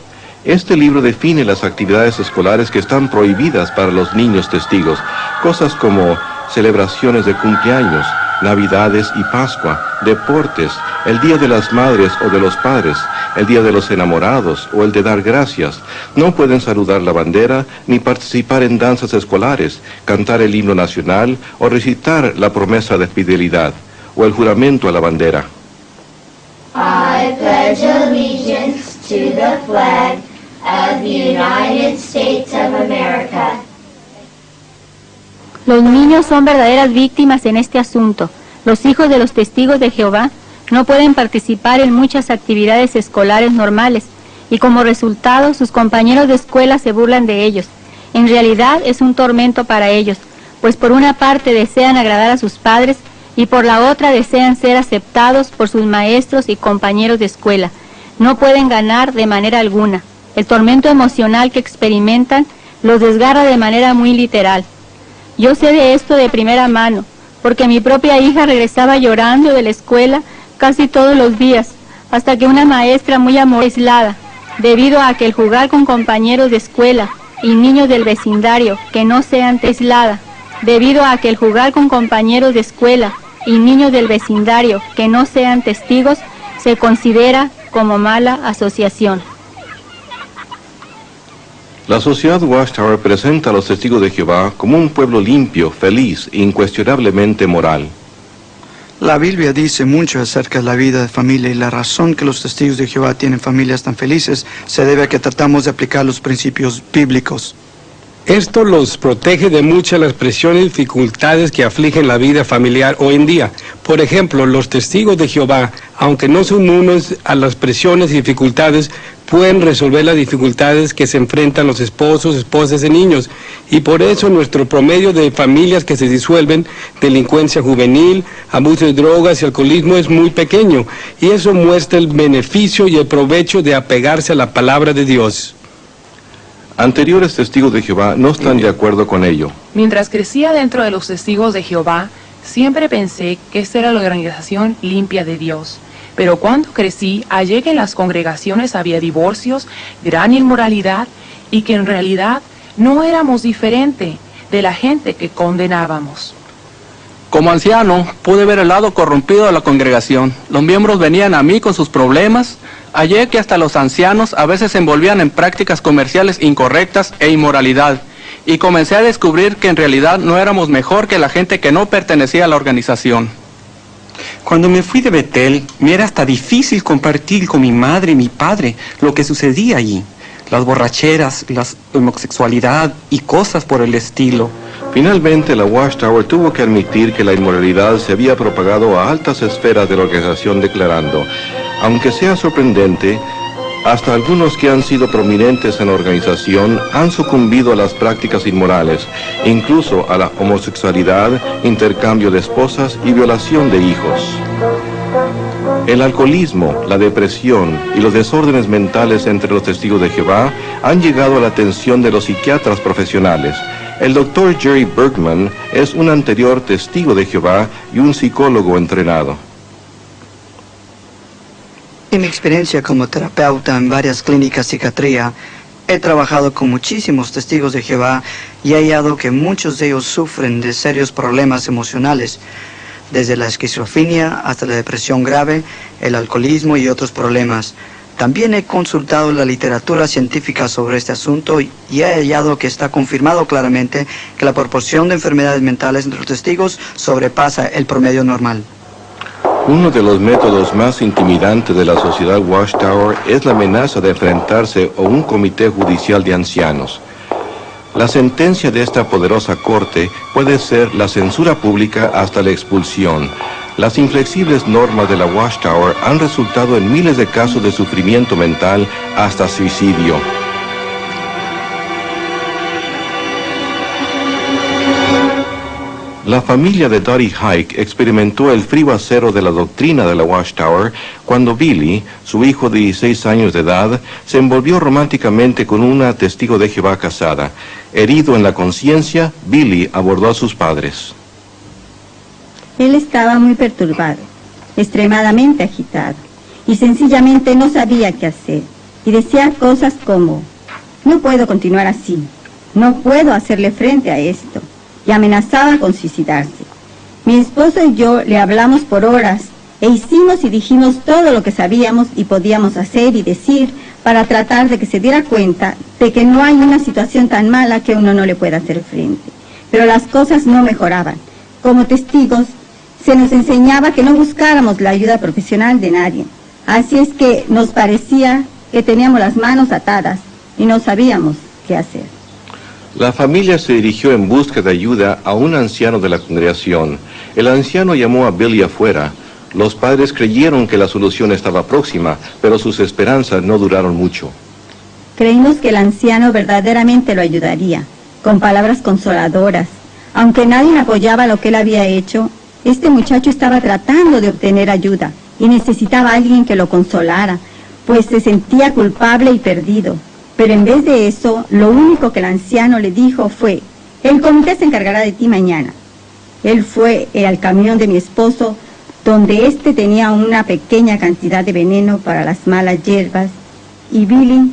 Este libro define las actividades escolares que están prohibidas para los niños testigos, cosas como celebraciones de cumpleaños, Navidades y Pascua, deportes, el Día de las Madres o de los Padres, el Día de los Enamorados o el de dar gracias. No pueden saludar la bandera ni participar en danzas escolares, cantar el himno nacional o recitar la promesa de fidelidad o el juramento a la bandera. I pledge allegiance to the flag of the United States of America. Los niños son verdaderas víctimas en este asunto. Los hijos de los testigos de Jehová no pueden participar en muchas actividades escolares normales y como resultado sus compañeros de escuela se burlan de ellos. En realidad es un tormento para ellos, pues por una parte desean agradar a sus padres y por la otra desean ser aceptados por sus maestros y compañeros de escuela. No pueden ganar de manera alguna. El tormento emocional que experimentan los desgarra de manera muy literal. Yo sé de esto de primera mano, porque mi propia hija regresaba llorando de la escuela casi todos los días, hasta que una maestra muy amorosa aislada, debido a que el jugar con compañeros de escuela y niños del vecindario que no sean aislada, debido a que el jugar con compañeros de escuela y niños del vecindario que no sean testigos se considera como mala asociación. La sociedad Watchtower presenta a los testigos de Jehová como un pueblo limpio, feliz e incuestionablemente moral. La Biblia dice mucho acerca de la vida de familia y la razón que los testigos de Jehová tienen familias tan felices se debe a que tratamos de aplicar los principios bíblicos. Esto los protege de muchas de las presiones y dificultades que afligen la vida familiar hoy en día. Por ejemplo, los testigos de Jehová, aunque no son inmunes a las presiones y dificultades, pueden resolver las dificultades que se enfrentan los esposos, esposas y niños. Y por eso nuestro promedio de familias que se disuelven, delincuencia juvenil, abuso de drogas y alcoholismo es muy pequeño. Y eso muestra el beneficio y el provecho de apegarse a la palabra de Dios. Anteriores testigos de Jehová no están de acuerdo con ello. Mientras crecía dentro de los testigos de Jehová, siempre pensé que esta era la organización limpia de Dios. Pero cuando crecí, hallé que en las congregaciones había divorcios, gran inmoralidad, y que en realidad no éramos diferente de la gente que condenábamos. Como anciano, pude ver el lado corrompido de la congregación. Los miembros venían a mí con sus problemas. Hallé que hasta los ancianos a veces se envolvían en prácticas comerciales incorrectas e inmoralidad. Y comencé a descubrir que en realidad no éramos mejor que la gente que no pertenecía a la organización. Cuando me fui de Betel, me era hasta difícil compartir con mi madre y mi padre lo que sucedía allí. Las borracheras, la homosexualidad y cosas por el estilo. Finalmente, la Watchtower tuvo que admitir que la inmoralidad se había propagado a altas esferas de la organización, declarando: aunque sea sorprendente, hasta algunos que han sido prominentes en la organización han sucumbido a las prácticas inmorales, incluso a la homosexualidad, intercambio de esposas y violación de hijos. El alcoholismo, la depresión y los desórdenes mentales entre los testigos de Jehová han llegado a la atención de los psiquiatras profesionales. El Dr. Jerry Bergman es un anterior testigo de Jehová y un psicólogo entrenado. En mi experiencia como terapeuta en varias clínicas de psiquiatría, he trabajado con muchísimos testigos de Jehová y he hallado que muchos de ellos sufren de serios problemas emocionales, desde la esquizofrenia hasta la depresión grave, el alcoholismo y otros problemas. También he consultado la literatura científica sobre este asunto y he hallado que está confirmado claramente que la proporción de enfermedades mentales entre los testigos sobrepasa el promedio normal. Uno de los métodos más intimidantes de la sociedad Watchtower es la amenaza de enfrentarse a un comité judicial de ancianos. La sentencia de esta poderosa corte puede ser la censura pública hasta la expulsión. Las inflexibles normas de la Watchtower han resultado en miles de casos de sufrimiento mental hasta suicidio. La familia de Dottie Hike experimentó el frío acero de la doctrina de la Watchtower cuando Billy, su hijo de 16 años de edad, se envolvió románticamente con una testigo de Jehová casada. Herido en la conciencia, Billy abordó a sus padres. Él estaba muy perturbado, extremadamente agitado, y sencillamente no sabía qué hacer. Y decía cosas como: no puedo continuar así, no puedo hacerle frente a esto. Y amenazaba con suicidarse. Mi esposo y yo le hablamos por horas e hicimos y dijimos todo lo que sabíamos y podíamos hacer y decir para tratar de que se diera cuenta de que no hay una situación tan mala que uno no le pueda hacer frente. Pero las cosas no mejoraban. Como testigos, se nos enseñaba que no buscáramos la ayuda profesional de nadie. Así es que nos parecía que teníamos las manos atadas y no sabíamos qué hacer. La familia se dirigió en busca de ayuda a un anciano de la congregación. El anciano llamó a Billy afuera. Los padres creyeron que la solución estaba próxima, pero sus esperanzas no duraron mucho. Creímos que el anciano verdaderamente lo ayudaría, con palabras consoladoras, Aunque nadie apoyaba lo que él había hecho, este muchacho estaba tratando de obtener ayuda y necesitaba a alguien que lo consolara, pues se sentía culpable y perdido. Pero en vez de eso, lo único que el anciano le dijo fue: el comité se encargará de ti mañana. Él fue al camión de mi esposo, donde éste tenía una pequeña cantidad de veneno para las malas hierbas, y Billy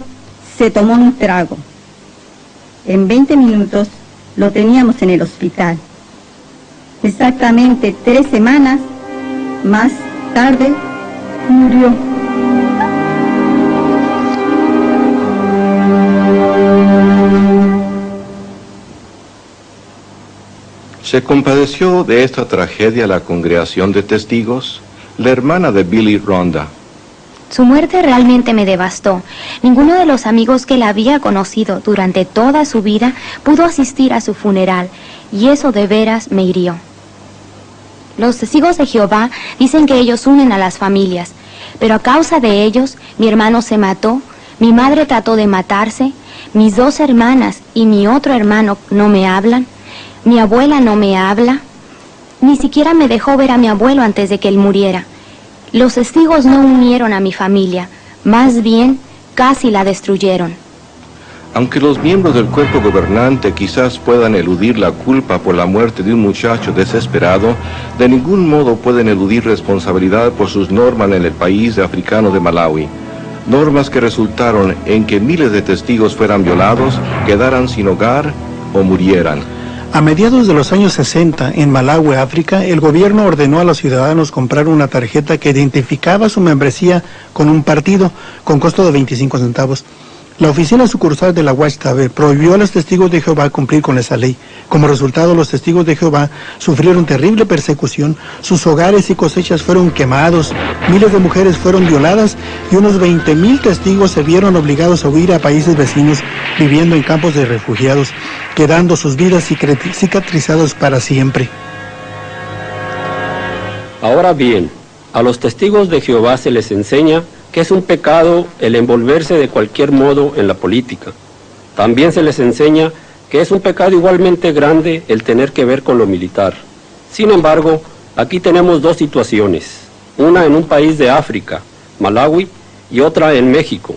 se tomó un trago. En 20 minutos lo teníamos en el hospital. Exactamente 3 semanas más tarde murió. ¿Se compadeció de esta tragedia la congregación de testigos? La hermana de Billy, Rhonda. Su muerte realmente me devastó. Ninguno de los amigos que la había conocido durante toda su vida pudo asistir a su funeral, y eso de veras me hirió. Los testigos de Jehová dicen que ellos unen a las familias, pero a causa de ellos, mi hermano se mató, mi madre trató de matarse, mis 2 hermanas y mi otro hermano no me hablan, mi abuela no me habla, ni siquiera me dejó ver a mi abuelo antes de que él muriera. Los testigos no unieron a mi familia, más bien casi la destruyeron. Aunque los miembros del cuerpo gobernante quizás puedan eludir la culpa por la muerte de un muchacho desesperado, de ningún modo pueden eludir responsabilidad por sus normas en el país africano de Malawi. Normas que resultaron en que miles de testigos fueran violados, quedaran sin hogar o murieran. A mediados de los años 60, en Malawi, África, el gobierno ordenó a los ciudadanos comprar una tarjeta que identificaba su membresía con un partido, con costo de 25 centavos. La oficina sucursal de la Watchtower prohibió a los testigos de Jehová cumplir con esa ley. Como resultado, los testigos de Jehová sufrieron terrible persecución, sus hogares y cosechas fueron quemados, miles de mujeres fueron violadas y unos 20,000 testigos se vieron obligados a huir a países vecinos, viviendo en campos de refugiados, quedando sus vidas cicatrizadas para siempre. Ahora bien, a los testigos de Jehová se les enseña que es un pecado el envolverse de cualquier modo en la política. También se les enseña que es un pecado igualmente grande el tener que ver con lo militar. Sin embargo, aquí tenemos 2 situaciones, una en un país de África, Malawi, y otra en México,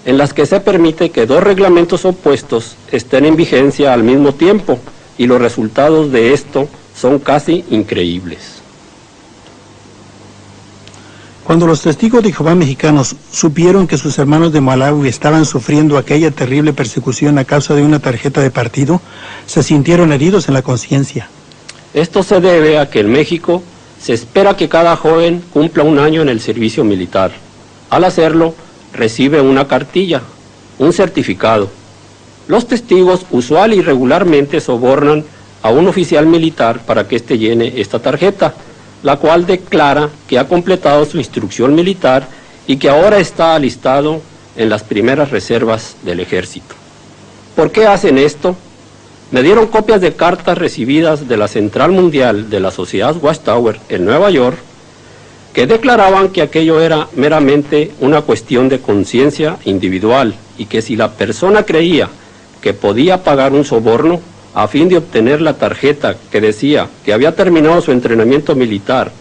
en las que se permite que 2 reglamentos opuestos estén en vigencia al mismo tiempo, y los resultados de esto son casi increíbles. Cuando los testigos de Jehová mexicanos supieron que sus hermanos de Malawi estaban sufriendo aquella terrible persecución a causa de una tarjeta de partido, se sintieron heridos en la conciencia. Esto se debe a que en México se espera que cada joven cumpla 1 año en el servicio militar. Al hacerlo, recibe una cartilla, un certificado. Los testigos usual y regularmente sobornan a un oficial militar para que éste llene esta tarjeta, la cual declara que ha completado su instrucción militar y que ahora está alistado en las primeras reservas del ejército. ¿Por qué hacen esto? Me dieron copias de cartas recibidas de la Central Mundial de la Sociedad Watchtower en Nueva York, que declaraban que aquello era meramente una cuestión de conciencia individual y que si la persona creía que podía pagar un soborno a fin de obtener la tarjeta que decía que había terminado su entrenamiento militar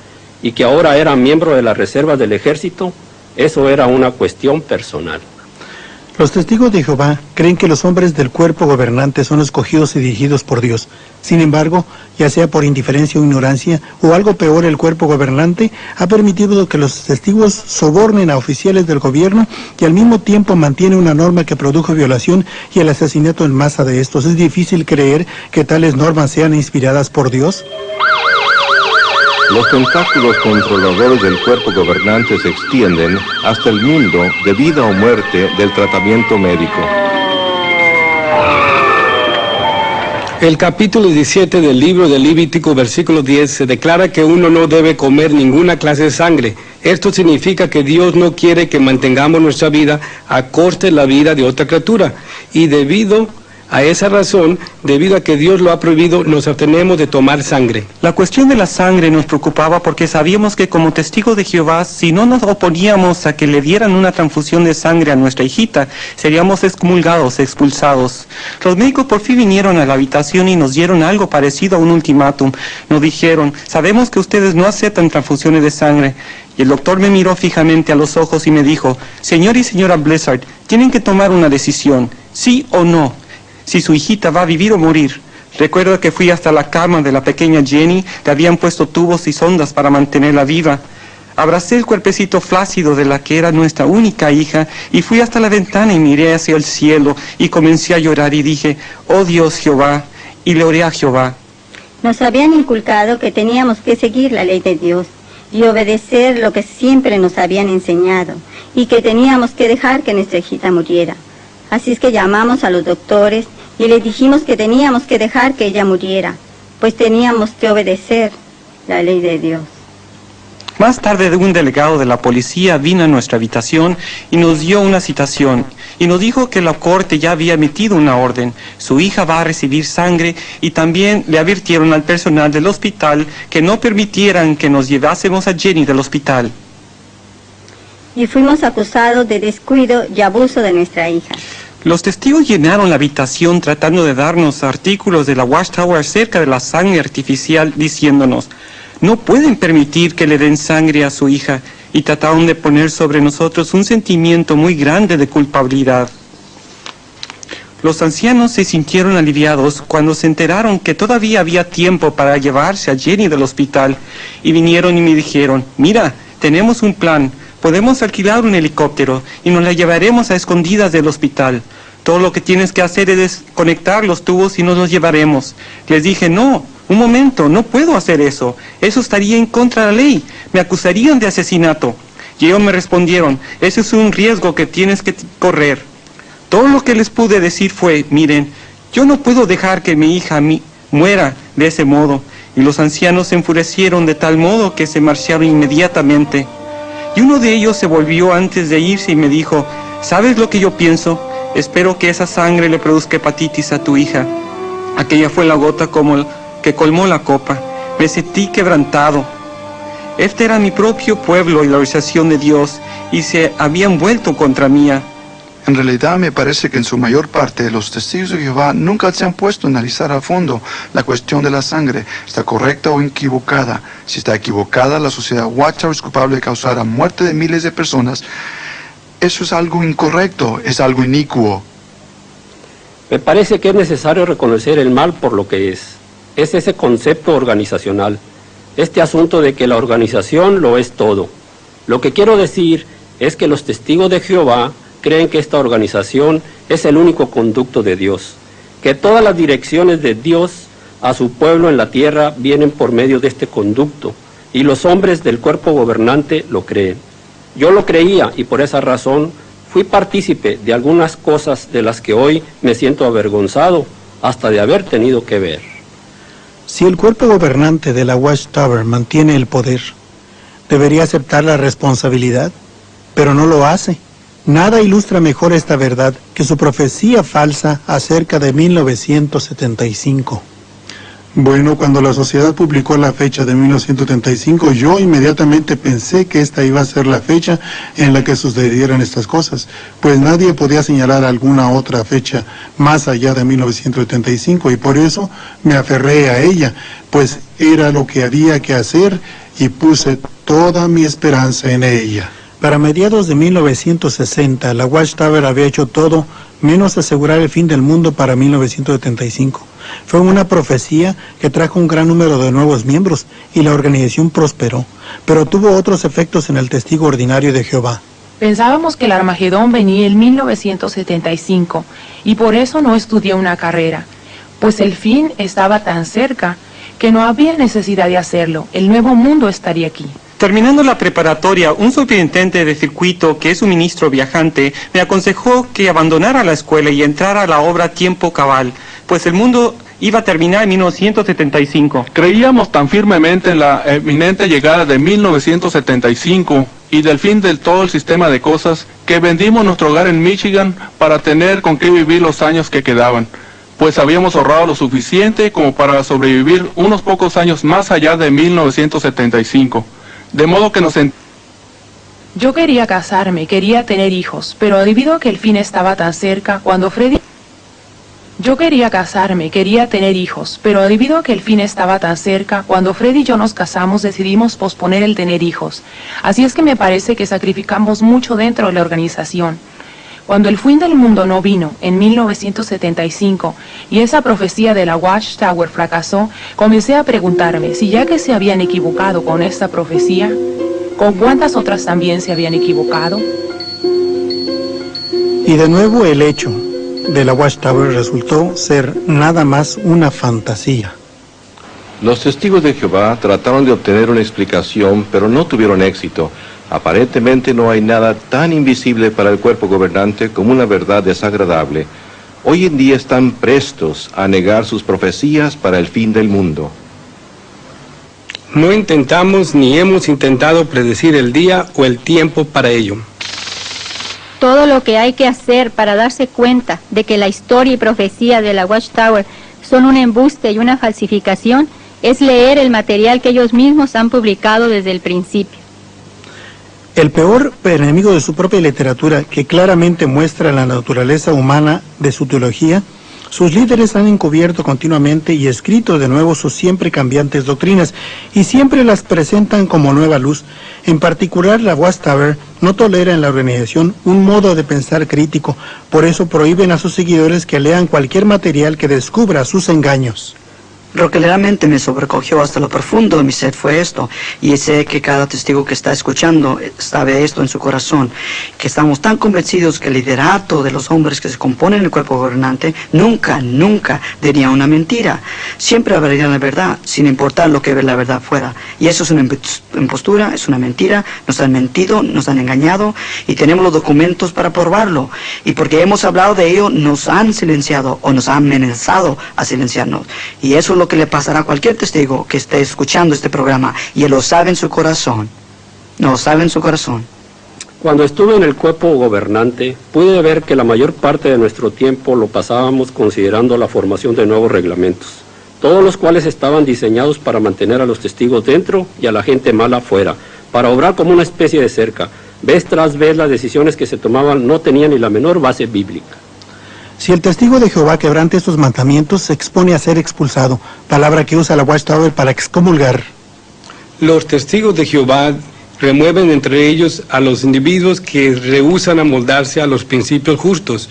y que ahora era miembro de las reservas del ejército, eso era una cuestión personal. Los testigos de Jehová creen que los hombres del cuerpo gobernante son escogidos y dirigidos por Dios. Sin embargo, ya sea por indiferencia o ignorancia, o algo peor, el cuerpo gobernante ha permitido que los testigos sobornen a oficiales del gobierno y al mismo tiempo mantiene una norma que produjo violación y el asesinato en masa de estos. ¿Es difícil creer que tales normas sean inspiradas por Dios? Los tentáculos controladores del cuerpo gobernante se extienden hasta el mundo de vida o muerte del tratamiento médico. El capítulo 17 del libro de Levítico, versículo 10, se declara que uno no debe comer ninguna clase de sangre. Esto significa que Dios no quiere que mantengamos nuestra vida a costa de la vida de otra criatura. Y debido A esa razón, debido a que Dios lo ha prohibido, nos abstenemos de tomar sangre. La cuestión de la sangre nos preocupaba porque sabíamos que como testigos de Jehová, si no nos oponíamos a que le dieran una transfusión de sangre a nuestra hijita, seríamos excomulgados, expulsados. Los médicos por fin vinieron a la habitación y nos dieron algo parecido a un ultimátum. Nos dijeron, sabemos que ustedes no aceptan transfusiones de sangre. Y el doctor me miró fijamente a los ojos y me dijo, señor y señora Blizzard, tienen que tomar una decisión, sí o no. Si su hijita va a vivir o morir. Recuerdo que fui hasta la cama de la pequeña Jenny, le habían puesto tubos y sondas para mantenerla viva. Abracé el cuerpecito flácido de la que era nuestra única hija y fui hasta la ventana y miré hacia el cielo y comencé a llorar y dije, oh Dios Jehová, y le oré a Jehová. Nos habían inculcado que teníamos que seguir la ley de Dios y obedecer lo que siempre nos habían enseñado y que teníamos que dejar que nuestra hijita muriera. Así es que llamamos a los doctores y les dijimos que teníamos que dejar que ella muriera, pues teníamos que obedecer la ley de Dios. Más tarde un delegado de la policía vino a nuestra habitación y nos dio una citación y nos dijo que la corte ya había emitido una orden. Su hija va a recibir sangre y también le advirtieron al personal del hospital que no permitieran que nos llevásemos a Jenny del hospital. Y fuimos acusados de descuido y abuso de nuestra hija. Los testigos llenaron la habitación tratando de darnos artículos de la Watchtower acerca de la sangre artificial, diciéndonos, no pueden permitir que le den sangre a su hija, y trataron de poner sobre nosotros un sentimiento muy grande de culpabilidad. Los ancianos se sintieron aliviados cuando se enteraron que todavía había tiempo para llevarse a Jenny del hospital, y vinieron y me dijeron, mira, tenemos un plan. Podemos alquilar un helicóptero y nos la llevaremos a escondidas del hospital. Todo lo que tienes que hacer es desconectar los tubos y nos los llevaremos. Les dije, no, un momento, no puedo hacer eso. Eso estaría en contra de la ley. Me acusarían de asesinato. Y ellos me respondieron, ese es un riesgo que tienes que correr. Todo lo que les pude decir fue, miren, yo no puedo dejar que mi hija muera de ese modo. Y los ancianos se enfurecieron de tal modo que se marcharon inmediatamente. Y uno de ellos se volvió antes de irse y me dijo, ¿sabes lo que yo pienso? Espero que esa sangre le produzca hepatitis a tu hija. Aquella fue la gota que colmó la copa. Me sentí quebrantado. Este era mi propio pueblo y la organización de Dios, y se habían vuelto contra mí. En realidad me parece que en su mayor parte los testigos de Jehová nunca se han puesto a analizar a fondo la cuestión de la sangre. ¿Está correcta o equivocada? Si está equivocada, la sociedad Watchtower es culpable de causar la muerte de miles de personas. Eso es algo incorrecto, es algo inicuo. Me parece que es necesario reconocer el mal por lo que es. Es ese concepto organizacional. Este asunto de que la organización lo es todo. Lo que quiero decir es que los testigos de Jehová creen que esta organización es el único conducto de Dios, que todas las direcciones de Dios a su pueblo en la tierra vienen por medio de este conducto, y los hombres del cuerpo gobernante lo creen. Yo lo creía y por esa razón fui partícipe de algunas cosas de las que hoy me siento avergonzado hasta de haber tenido que ver. Si el cuerpo gobernante de la Watchtower mantiene el poder, debería aceptar la responsabilidad, pero no lo hace. Nada ilustra mejor esta verdad que su profecía falsa acerca de 1975. Bueno, cuando la sociedad publicó la fecha de 1975, yo inmediatamente pensé que esta iba a ser la fecha en la que sucedieran estas cosas, pues nadie podía señalar alguna otra fecha más allá de 1975, y por eso me aferré a ella, pues era lo que había que hacer y puse toda mi esperanza en ella. Para mediados de 1960, la Watchtower había hecho todo menos asegurar el fin del mundo para 1975. Fue una profecía que trajo un gran número de nuevos miembros y la organización prosperó, pero tuvo otros efectos en el testigo ordinario de Jehová. Pensábamos que el Armagedón venía en 1975 y por eso no estudié una carrera, pues el fin estaba tan cerca que no había necesidad de hacerlo. El nuevo mundo estaría aquí. Terminando la preparatoria, un superintendente de circuito, que es un ministro viajante, me aconsejó que abandonara la escuela y entrara a la obra a tiempo cabal, pues el mundo iba a terminar en 1975. Creíamos tan firmemente en la eminente llegada de 1975 y del fin de todo el sistema de cosas que vendimos nuestro hogar en Michigan para tener con qué vivir los años que quedaban. pues habíamos ahorrado lo suficiente como para sobrevivir unos pocos años más allá de 1975. De modo que Yo quería casarme, quería tener hijos, pero debido a que el fin estaba tan cerca, cuando Freddy y yo nos casamos, decidimos posponer el tener hijos. Así es que me parece que sacrificamos mucho dentro de la organización. Cuando el fin del mundo no vino, en 1975, y esa profecía de la Watchtower fracasó, comencé a preguntarme si ya que se habían equivocado con esta profecía, ¿con cuántas otras también se habían equivocado? Y de nuevo el hecho de la Watchtower resultó ser nada más una fantasía. Los testigos de Jehová trataron de obtener una explicación, pero no tuvieron éxito. Aparentemente no hay nada tan invisible para el cuerpo gobernante como una verdad desagradable. Hoy en día están prestos a negar sus profecías para el fin del mundo. No intentamos ni hemos intentado predecir el día o el tiempo para ello. Todo lo que hay que hacer para darse cuenta de que la historia y profecía de la Watchtower son un embuste y una falsificación es leer el material que ellos mismos han publicado desde el principio. El peor enemigo de su propia literatura, que claramente muestra la naturaleza humana de su teología, sus líderes han encubierto continuamente y escrito de nuevo sus siempre cambiantes doctrinas y siempre las presentan como nueva luz. En particular, la Watchtower no tolera en la organización un modo de pensar crítico, por eso prohíben a sus seguidores que lean cualquier material que descubra sus engaños. Lo que realmente me sobrecogió hasta lo profundo de mi ser fue esto, y sé que cada testigo que está escuchando sabe esto en su corazón, que estamos tan convencidos que el liderato de los hombres que se componen el cuerpo gobernante nunca diría una mentira. Siempre hablarían la verdad, sin importar lo que la verdad fuera. Y eso es una impostura, es una mentira, nos han mentido, nos han engañado, y tenemos los documentos para probarlo. Y porque hemos hablado de ello, nos han silenciado o nos han amenazado a silenciarnos. Y eso es lo que le pasará a cualquier testigo que esté escuchando este programa, y él lo sabe en su corazón. No lo sabe en su corazón. Cuando estuve en el cuerpo gobernante, pude ver que la mayor parte de nuestro tiempo lo pasábamos considerando la formación de nuevos reglamentos, todos los cuales estaban diseñados para mantener a los testigos dentro y a la gente mala afuera, para obrar como una especie de cerca. Vez tras vez las decisiones que se tomaban no tenían ni la menor base bíblica. Si el testigo de Jehová quebranta estos mandamientos, se expone a ser expulsado, palabra que usa la Watchtower para excomulgar. Los testigos de Jehová remueven entre ellos a los individuos que rehúsan amoldarse a los principios justos.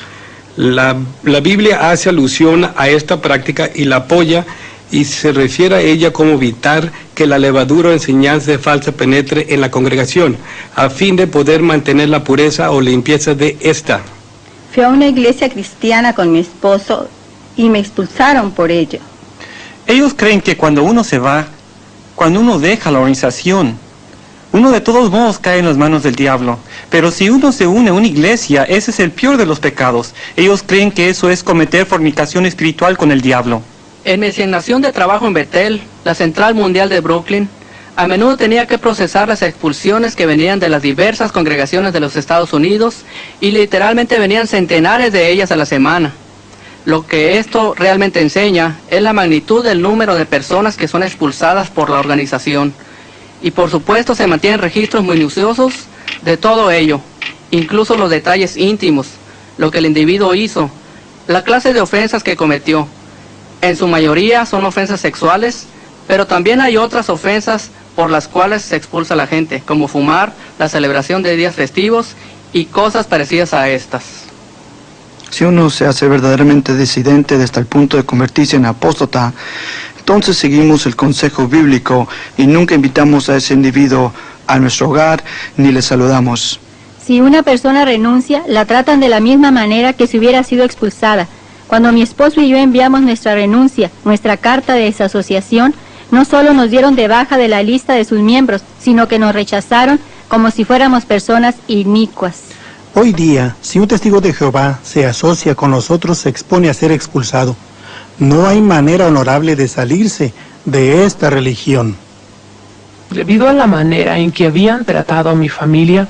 La Biblia hace alusión a esta práctica y la apoya, y se refiere a ella como evitar que la levadura o enseñanza falsa penetre en la congregación, a fin de poder mantener la pureza o limpieza de esta. Fui a una iglesia cristiana con mi esposo y me expulsaron por ello. Ellos creen que cuando uno se va, cuando uno deja la organización, uno de todos modos cae en las manos del diablo. Pero si uno se une a una iglesia, ese es el peor de los pecados. Ellos creen que eso es cometer fornicación espiritual con el diablo. En mi asignación de trabajo en Bethel, la Central Mundial de Brooklyn, a menudo tenía que procesar las expulsiones que venían de las diversas congregaciones de los Estados Unidos, y literalmente venían centenares de ellas a la semana. Lo que esto realmente enseña es la magnitud del número de personas que son expulsadas por la organización. Y por supuesto se mantienen registros minuciosos de todo ello, incluso los detalles íntimos, lo que el individuo hizo, la clase de ofensas que cometió. En su mayoría son ofensas sexuales, pero también hay otras ofensas por las cuales se expulsa a la gente, como fumar, la celebración de días festivos y cosas parecidas a estas. Si uno se hace verdaderamente disidente hasta el punto de convertirse en apóstata, entonces seguimos el consejo bíblico y nunca invitamos a ese individuo a nuestro hogar ni le saludamos. Si una persona renuncia, la tratan de la misma manera que si hubiera sido expulsada. Cuando mi esposo y yo enviamos nuestra renuncia, nuestra carta de desasociación, no solo nos dieron de baja de la lista de sus miembros, sino que nos rechazaron como si fuéramos personas inicuas. Hoy día, si un testigo de Jehová se asocia con nosotros, se expone a ser expulsado. No hay manera honorable de salirse de esta religión. Debido a la manera en que habían tratado a mi familia,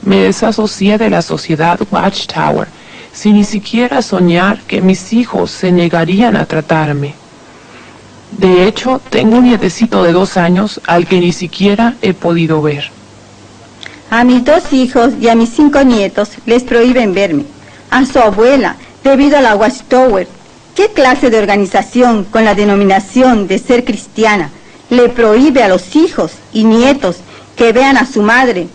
me desasocié de la sociedad Watchtower. sin ni siquiera soñar que mis hijos se negarían a tratarme. De hecho, tengo un nietecito de 2 años al que ni siquiera he podido ver. A mis 2 hijos y a mis 5 nietos les prohíben verme. A su abuela, debido a la Watchtower, ¿qué clase de organización con la denominación de ser cristiana le prohíbe a los hijos y nietos que vean a su madre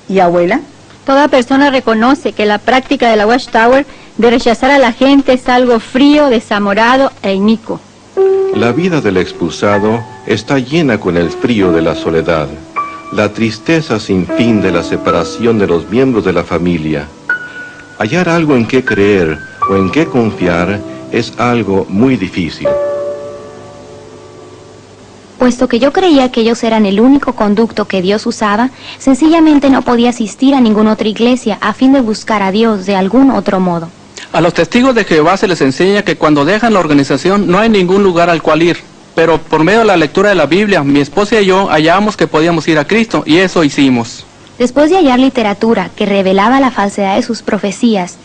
y abuela? Toda persona reconoce que la práctica de la Watchtower de rechazar a la gente es algo frío, desamorado e inicuo. La vida del expulsado está llena con el frío de la soledad, la tristeza sin fin de la separación de los miembros de la familia. Hallar algo en qué creer o en qué confiar es algo muy difícil. Puesto que yo creía que ellos eran el único conducto que Dios usaba, sencillamente no podía asistir a ninguna otra iglesia a fin de buscar a Dios de algún otro modo. A los testigos de Jehová se les enseña que cuando dejan la organización no hay ningún lugar al cual ir, pero por medio de la lectura de la Biblia, mi esposa y yo hallamos que podíamos ir a Cristo, y eso hicimos. Después de hallar literatura que revelaba la falsedad de sus profecías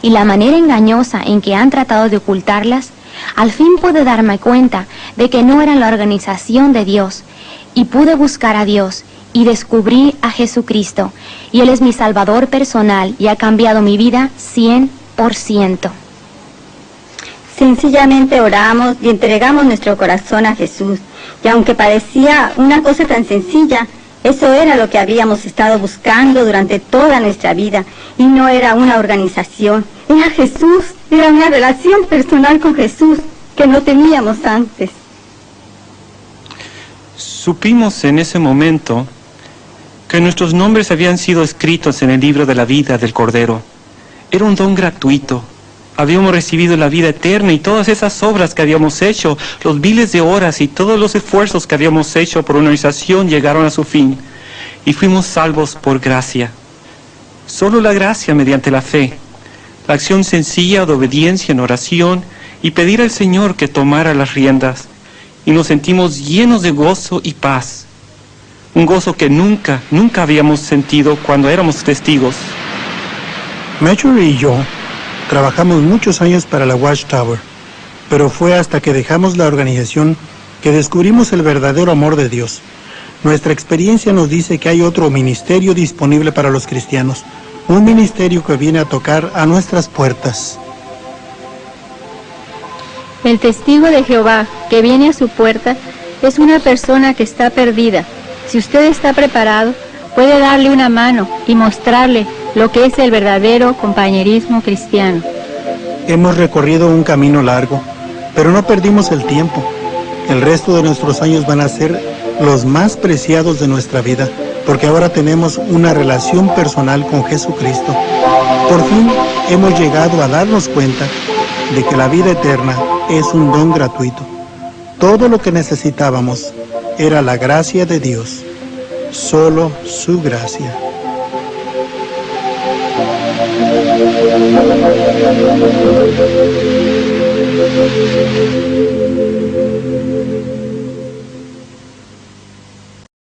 y la manera engañosa en que han tratado de ocultarlas, al fin pude darme cuenta de que no eran la organización de Dios, y pude buscar a Dios y descubrí a Jesucristo, y Él es mi Salvador personal y ha cambiado mi vida 100%. Sencillamente oramos y entregamos nuestro corazón a Jesús, y aunque parecía una cosa tan sencilla, eso era lo que habíamos estado buscando durante toda nuestra vida, y no era una organización, era Jesús, era una relación personal con Jesús que no teníamos antes. Supimos en ese momento que nuestros nombres habían sido escritos en el libro de la vida del Cordero. Era un don gratuito. Habíamos recibido la vida eterna y todas esas obras que habíamos hecho, los miles de horas y todos los esfuerzos que habíamos hecho por una organización llegaron a su fin y fuimos salvos por gracia. Solo la gracia mediante la fe, la acción sencilla de obediencia en oración y pedir al Señor que tomara las riendas, y nos sentimos llenos de gozo y paz. Un gozo que nunca habíamos sentido cuando éramos testigos. Marjorie y yo trabajamos muchos años para la Watchtower, pero fue hasta que dejamos la organización que descubrimos el verdadero amor de Dios. Nuestra experiencia nos dice que hay otro ministerio disponible para los cristianos, un ministerio que viene a tocar a nuestras puertas. El testigo de Jehová que viene a su puerta es una persona que está perdida. Si usted está preparado, puede darle una mano y mostrarle lo que es el verdadero compañerismo cristiano. Hemos recorrido un camino largo, pero no perdimos el tiempo. El resto de nuestros años van a ser los más preciados de nuestra vida, porque ahora tenemos una relación personal con Jesucristo. Por fin hemos llegado a darnos cuenta de que la vida eterna es un don gratuito. Todo lo que necesitábamos era la gracia de Dios, solo su gracia.